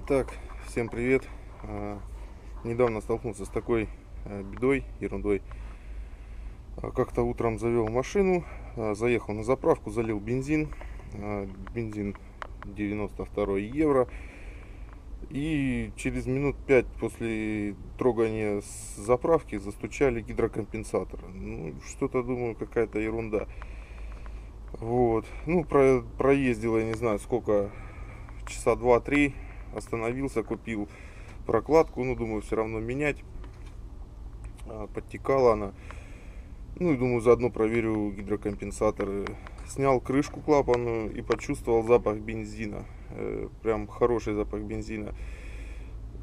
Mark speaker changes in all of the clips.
Speaker 1: Итак, всем привет. Недавно столкнулся с такой бедой, ерундой. Как-то утром завел машину, заехал на заправку, залил бензин. Бензин 92 евро. И через минут 5 после трогания с заправки застучали гидрокомпенсаторы. Ну, что-то, думаю, какая-то ерунда. Вот. Ну, проездил, я не знаю, сколько, часа 2-3. Остановился, купил прокладку, ну, думаю, все равно менять. Подтекала она. Ну, и думаю, заодно проверю гидрокомпенсаторы. Снял крышку клапанную и почувствовал запах бензина. Прям хороший запах бензина.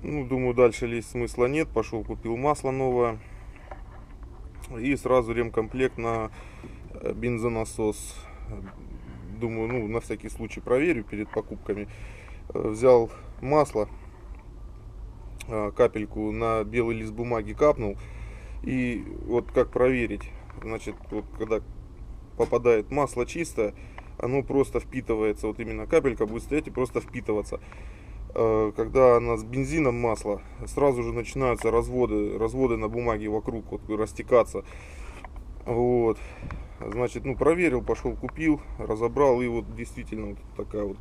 Speaker 1: Ну, думаю, дальше лезть смысла нет. Пошел, купил масло новое. И сразу ремкомплект на бензонасос. Думаю, ну, на всякий случай проверю перед покупками. Взял масло, капельку на белый лист бумаги капнул. И вот как проверить, значит, вот когда попадает масло чистое, оно просто впитывается, вот именно капелька будет стоять и просто впитываться. Когда она с бензином масло, сразу же начинаются разводы на бумаге вокруг, вот, растекаться. Вот, значит, ну, проверил, пошел купил, разобрал, и вот действительно вот такая вот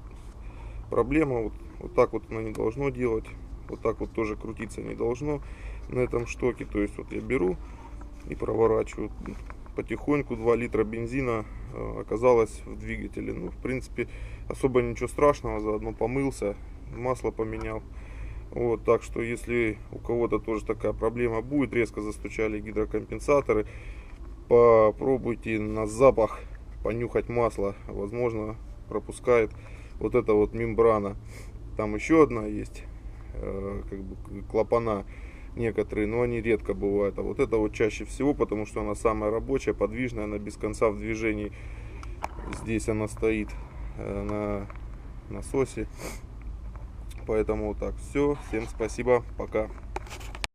Speaker 1: проблема. Вот так вот она не должно делать. Вот так вот тоже крутиться не должно на этом штоке. То есть вот я беру и проворачиваю потихоньку. 2 литра бензина оказалось в двигателе. Ну, в принципе, особо ничего страшного. Заодно помылся, масло поменял. Вот, так что если у кого-то тоже такая проблема будет, резко застучали гидрокомпенсаторы, попробуйте на запах понюхать масло. Возможно, пропускает вот эта вот мембрана. Там еще одна есть, как бы клапана некоторые, но они редко бывают. А вот это вот чаще всего, потому что она самая рабочая, подвижная, она без конца в движении. Здесь она стоит на насосе. Поэтому вот так. Все. Всем спасибо. Пока.